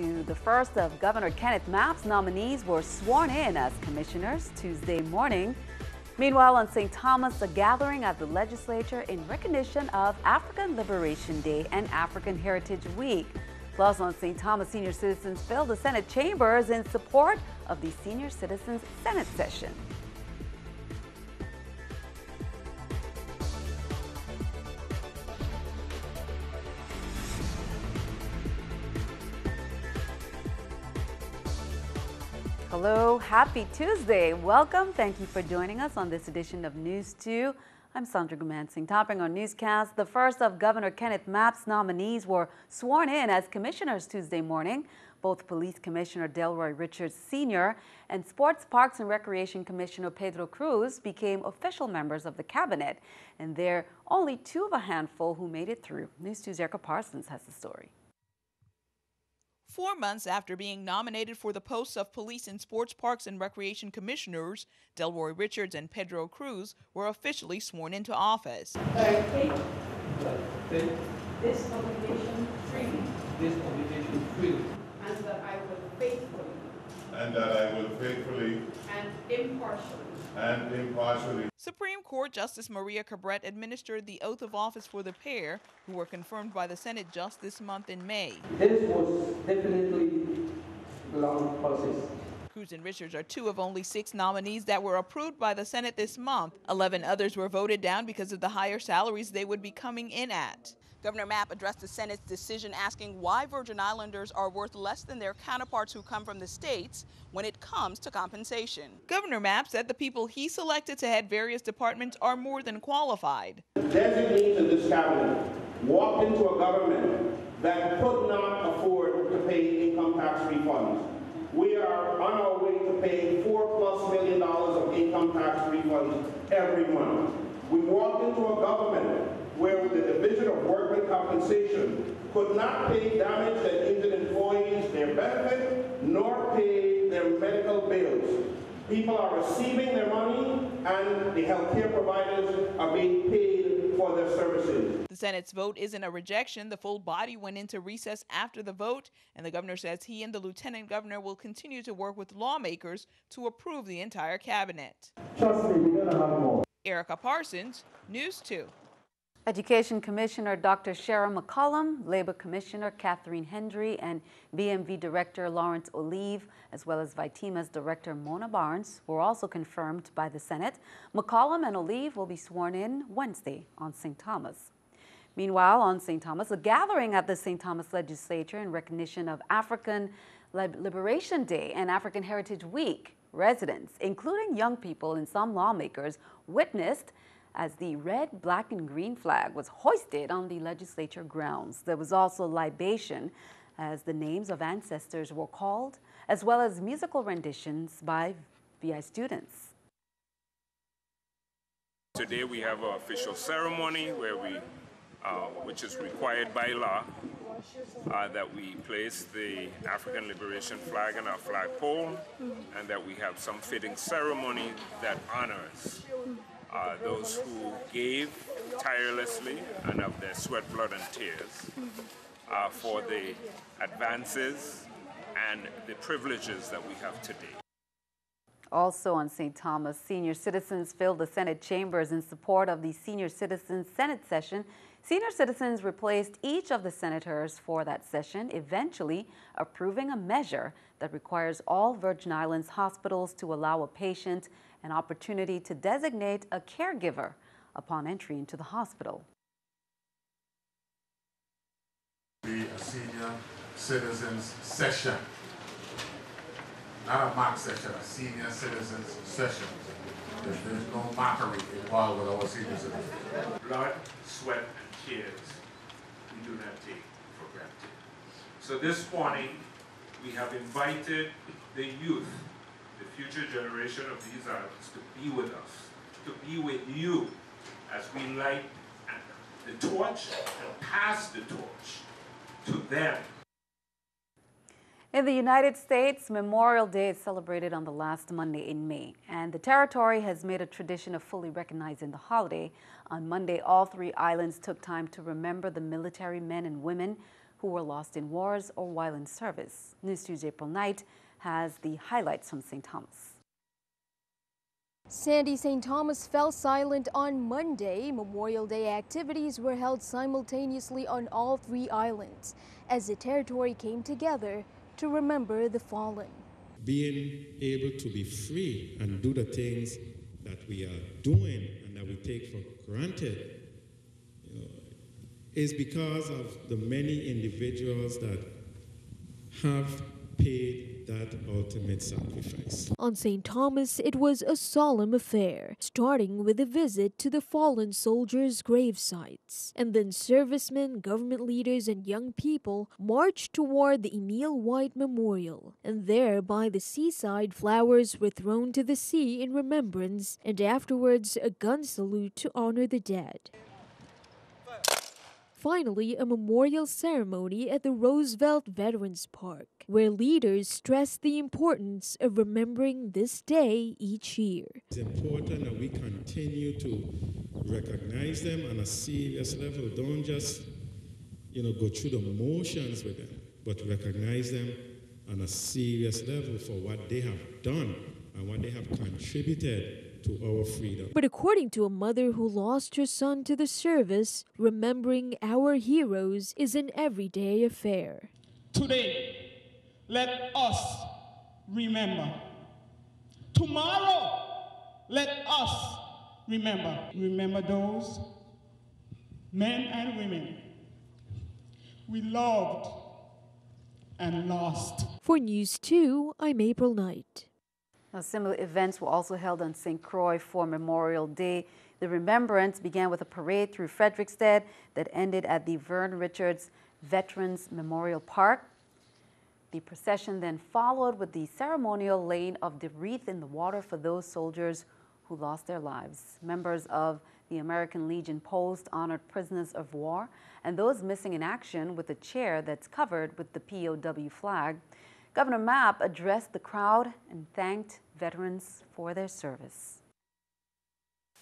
to the first of Governor Kenneth Mapp's nominees were sworn in as commissioners Tuesday morning. Meanwhile, on St. Thomas, a gathering at the legislature in recognition of African Liberation Day and African Heritage Week. Plus, on St. Thomas, senior citizens filled the Senate chambers in support of the Senior Citizens Senate session. Hello, happy Tuesday. Welcome. Thank you for joining us on this edition of News 2. I'm Sandra Gumansing. Topping our newscast, the first of Governor Kenneth Mapp's nominees were sworn in as commissioners Tuesday morning. Both Police Commissioner Delroy Richards Sr. and Sports, Parks and Recreation Commissioner Pedro Cruz became official members of the cabinet. And they're only two of a handful who made it through. News 2's Erica Parsons has the story. 4 months after being nominated for the posts of Police and Sports, Parks and Recreation Commissioners, Delroy Richards and Pedro Cruz were officially sworn into office. I take this obligation freely, and that I will faithfully and impartially Supreme Court Justice Maria Cabret administered the oath of office for the pair, who were confirmed by the Senate just this month in May. This was definitely a long process. Cruz and Richards are two of only 6 nominees that were approved by the Senate this month. 11 others were voted down because of the higher salaries they would be coming in at. Governor Mapp addressed the Senate's decision asking why Virgin Islanders are worth less than their counterparts who come from the states when it comes to compensation. Governor Mapp said the people he selected to head various departments are more than qualified. Designees in this cabinet walked into a government that could not afford to pay income tax refunds. We are on our way to pay $4+ million of income tax refunds every month. We walked into a government where the Division of Workmen Compensation could not pay damaged and injured employees their benefit nor pay their medical bills. People are receiving their money and the healthcare providers are being paid for their services. The Senate's vote isn't a rejection. The full body went into recess after the vote, and the governor says he and the lieutenant governor will continue to work with lawmakers to approve the entire cabinet. Trust me, we're going to have more. Erica Parsons, News 2. Education Commissioner Dr. Sharon McCollum, Labor Commissioner Catherine Hendry, and BMV Director Lawrence Olive, as well as Vitima's Director Mona Barnes, were also confirmed by the Senate. McCollum and Olive will be sworn in Wednesday on St. Thomas. Meanwhile, on St. Thomas, a gathering at the St. Thomas Legislature in recognition of African Liberation Day and African Heritage Week. Residents, including young people and some lawmakers, witnessed as the red, black, and green flag was hoisted on the legislature grounds. There was also libation as the names of ancestors were called, as well as musical renditions by VI students. Today we have an official ceremony where which is required by law, that we place the African Liberation flag on our flagpole, and that we have some fitting ceremony that honors those who gave tirelessly and of their sweat, blood, and tears for the advances and the privileges that we have today. Also on St. Thomas, senior citizens filled the Senate chambers in support of the Senior Citizens Senate session. Senior citizens replaced each of the senators for that session, eventually approving a measure that requires all Virgin Islands hospitals to allow a patient an opportunity to designate a caregiver upon entry into the hospital. Be a senior citizens session, not a mock session, a senior citizens session. There's no mockery involved with our senior citizens. Blood, sweat, and tears we do not take for granted. So this morning we have invited the youth, the future generation of these islands, to be with us, to be with you as we light the torch and pass the torch to them. In the United States, Memorial Day is celebrated on the last Monday in May, and the territory has made a tradition of fully recognizing the holiday. On Monday, all 3 islands took time to remember the military men and women who were lost in wars or while in service. News 2's April Knight has the highlights from St. Thomas. Sandy St. Thomas fell silent on Monday. Memorial Day activities were held simultaneously on all 3 islands as the territory came together to remember the fallen. Being able to be free and do the things that we are doing and that we take for granted, is because of the many individuals that have paid that ultimate sacrifice. On St. Thomas, it was a solemn affair, starting with a visit to the fallen soldiers' grave sites. And then servicemen, government leaders, and young people marched toward the Emil White Memorial. And there, by the seaside, flowers were thrown to the sea in remembrance, and afterwards a gun salute to honor the dead. Finally, a memorial ceremony at the Roosevelt Veterans Park, where leaders stressed the importance of remembering this day each year. It's important that we continue to recognize them on a serious level. Don't just, go through the motions with them, but recognize them on a serious level for what they have done and what they have contributed to our freedom. But according to a mother who lost her son to the service, remembering our heroes is an everyday affair. Today, let us remember. Tomorrow, let us remember. Remember those men and women we loved and lost. For News 2, I'm April Knight. Now, similar events were also held on St. Croix for Memorial Day. The remembrance began with a parade through Frederiksted that ended at the Vern Richards Veterans Memorial Park. The procession then followed with the ceremonial laying of the wreath in the water for those soldiers who lost their lives. Members of the American Legion Post honored prisoners of war and those missing in action with a chair that's covered with the POW flag. Governor Mapp addressed the crowd and thanked veterans for their service.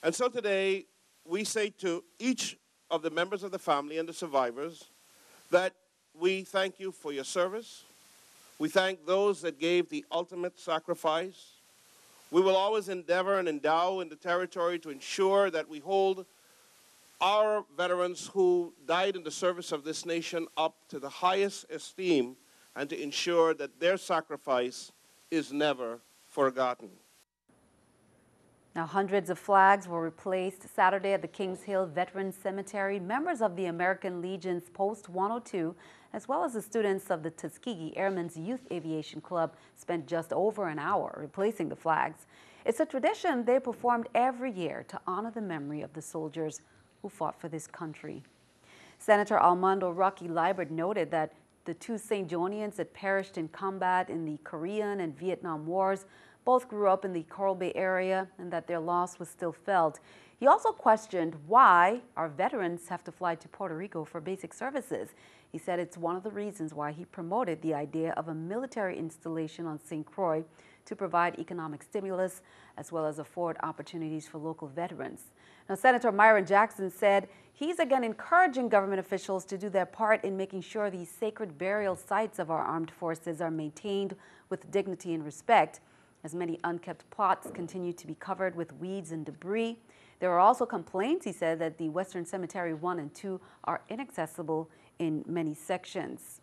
And so today, we say to each of the members of the family and the survivors that we thank you for your service. We thank those that gave the ultimate sacrifice. We will always endeavor and endow in the territory to ensure that we hold our veterans who died in the service of this nation up to the highest esteem and to ensure that their sacrifice is never forgotten. Now, hundreds of flags were replaced Saturday at the Kings Hill Veterans Cemetery. Members of the American Legion's Post 102, as well as the students of the Tuskegee Airmen's Youth Aviation Club, spent just over an hour replacing the flags. It's a tradition they performed every year to honor the memory of the soldiers who fought for this country. Senator Armando Rocky Liebert noted that the 2 St. Johnians that perished in combat in the Korean and Vietnam Wars both grew up in the Coral Bay area and that their loss was still felt. He also questioned why our veterans have to fly to Puerto Rico for basic services. He said it's one of the reasons why he promoted the idea of a military installation on St. Croix to provide economic stimulus as well as afford opportunities for local veterans. Now, Senator Myron Jackson said he's again encouraging government officials to do their part in making sure these sacred burial sites of our armed forces are maintained with dignity and respect, as many unkept plots continue to be covered with weeds and debris. There are also complaints, he said, that the Western Cemetery 1 and 2 are inaccessible in many sections.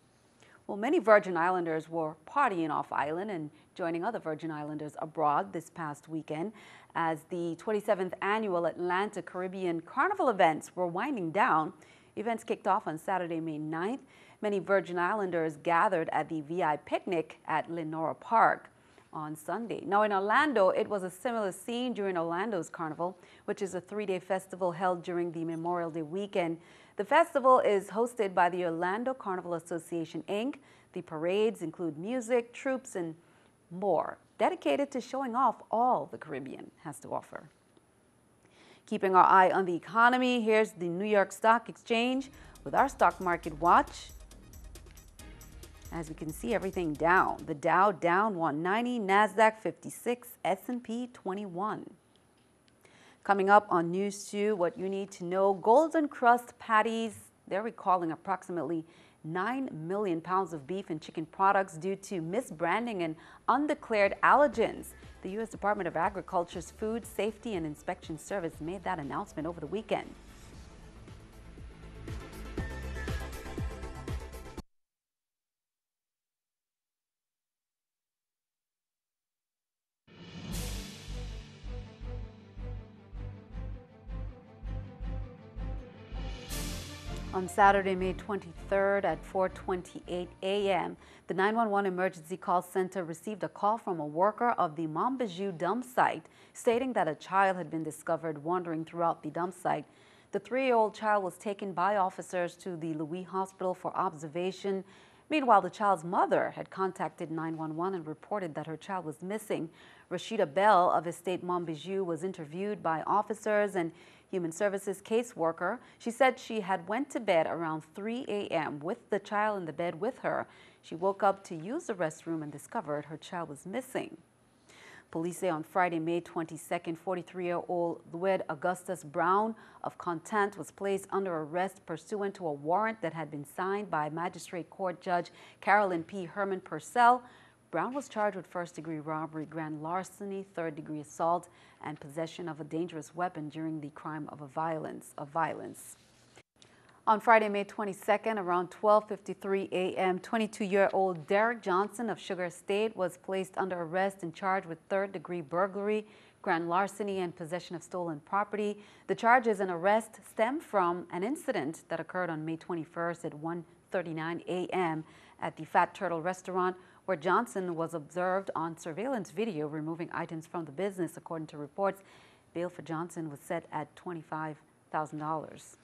Well, many Virgin Islanders were partying off-island and joining other Virgin Islanders abroad this past weekend as the 27th annual Atlanta Caribbean Carnival events were winding down. Events kicked off on Saturday, May 9th. Many Virgin Islanders gathered at the VI picnic at Lenora Park on Sunday. Now, in Orlando, it was a similar scene during Orlando's Carnival, which is a 3-day festival held during the Memorial Day weekend. The festival is hosted by the Orlando Carnival Association, Inc. The parades include music, troops, and more, dedicated to showing off all the Caribbean has to offer. Keeping our eye on the economy, here's the New York Stock Exchange with our stock market watch. As we can see, everything down. The Dow down 190, NASDAQ 56, S&P 21. Coming up on News 2, what you need to know, Golden Crust patties, they're recalling approximately 9 million pounds of beef and chicken products due to misbranding and undeclared allergens. The U.S. Department of Agriculture's Food Safety and Inspection Service made that announcement over the weekend. On Saturday, May 23rd at 4:28 a.m., the 911 emergency call center received a call from a worker of the Montbijou dump site stating that a child had been discovered wandering throughout the dump site. The 3-year-old child was taken by officers to the Louis Hospital for observation. Meanwhile, the child's mother had contacted 911 and reported that her child was missing. Rashida Bell of Estate Montbijou was interviewed by officers and Human Services caseworker. She said she had went to bed around 3 a.m. with the child in the bed with her. She woke up to use the restroom and discovered her child was missing. Police say on Friday, May 22nd, 43-year-old Louis Augustus Brown of Content was placed under arrest pursuant to a warrant that had been signed by Magistrate Court Judge Carolyn P. Herman Purcell. Brown was charged with first-degree robbery, grand larceny, third-degree assault, and possession of a dangerous weapon during the crime of violence. On Friday, May 22nd, around 12:53 a.m., 22-year-old Derek Johnson of Sugar Estate was placed under arrest and charged with third-degree burglary, grand larceny, and possession of stolen property. The charges and arrest stem from an incident that occurred on May 21st at 1:39 a.m. at the Fat Turtle restaurant, where Johnson was observed on surveillance video removing items from the business. According to reports, bail for Johnson was set at $25,000.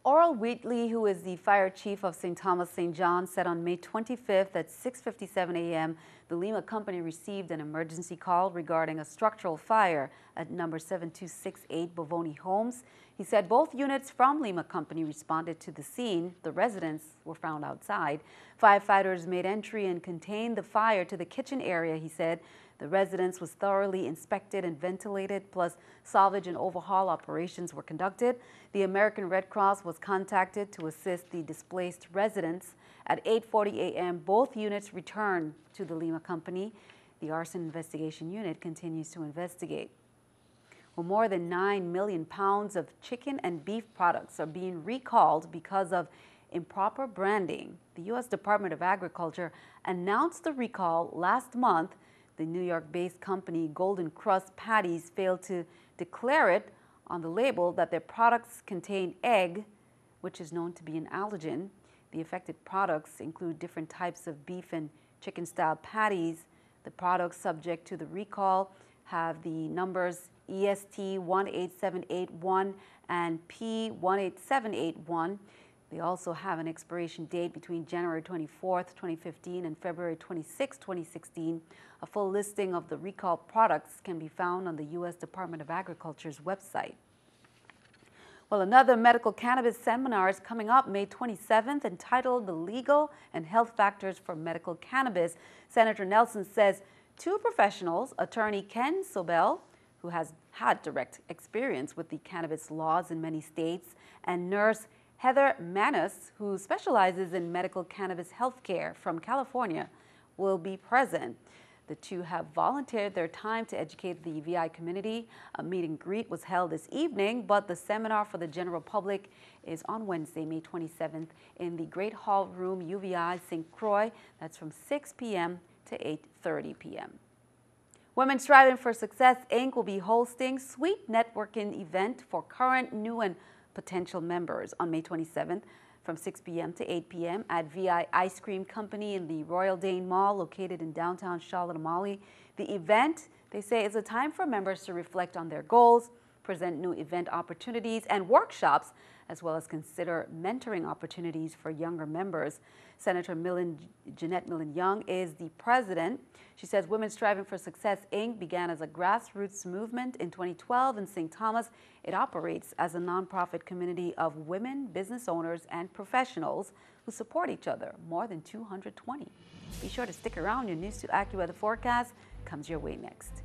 Oral Wheatley, who is the fire chief of St. Thomas St. John, said on May 25th at 6:57 a.m. the Lima Company received an emergency call regarding a structural fire at number 7268 Bovoni Homes. He said both units from Lima Company responded to the scene. The residents were found outside. Firefighters made entry and contained the fire to the kitchen area, he said. The residence was thoroughly inspected and ventilated, plus salvage and overhaul operations were conducted. The American Red Cross was contacted to assist the displaced residents. At 8:40 a.m., both units returned to the Lima Company. The arson investigation unit continues to investigate. Well, more than 9 million pounds of chicken and beef products are being recalled because of improper branding. The U.S. Department of Agriculture announced the recall last month. The New York-based company Golden Crust Patties failed to declare it on the label that their products contain egg, which is known to be an allergen. The affected products include different types of beef and chicken-style patties. The products subject to the recall have the numbers EST 18781 and P18781. They also have an expiration date between January 24th, 2015 and February 26, 2016. A full listing of the recalled products can be found on the U.S. Department of Agriculture's website. Well, another medical cannabis seminar is coming up May 27th, entitled The Legal and Health Factors for Medical Cannabis. Senator Nelson says 2 professionals, attorney Ken Sobel, who has had direct experience with the cannabis laws in many states, and nurse Heather Manus, who specializes in medical cannabis healthcare from California, will be present. The 2 have volunteered their time to educate the VI community. A meet and greet was held this evening, but the seminar for the general public is on Wednesday, May 27th in the Great Hall Room, UVI St. Croix. That's from 6 p.m. to 8:30 p.m. Women Striving for Success, Inc. will be hosting Sweet Networking event for current, new, and potential members on May 27th from 6 p.m. to 8 p.m. at VI Ice Cream Company in the Royal Dane Mall located in downtown Charlotte-Amalie. The event, they say, is a time for members to reflect on their goals, present new event opportunities and workshops, as well as consider mentoring opportunities for younger members. Senator Jeanette Millen-Young is the president. She says Women Striving for Success, Inc. began as a grassroots movement in 2012 in St. Thomas. It operates as a nonprofit community of women, business owners, and professionals who support each other, more than 220. Be sure to stick around. Your News 2 AccuWeather forecast comes your way next.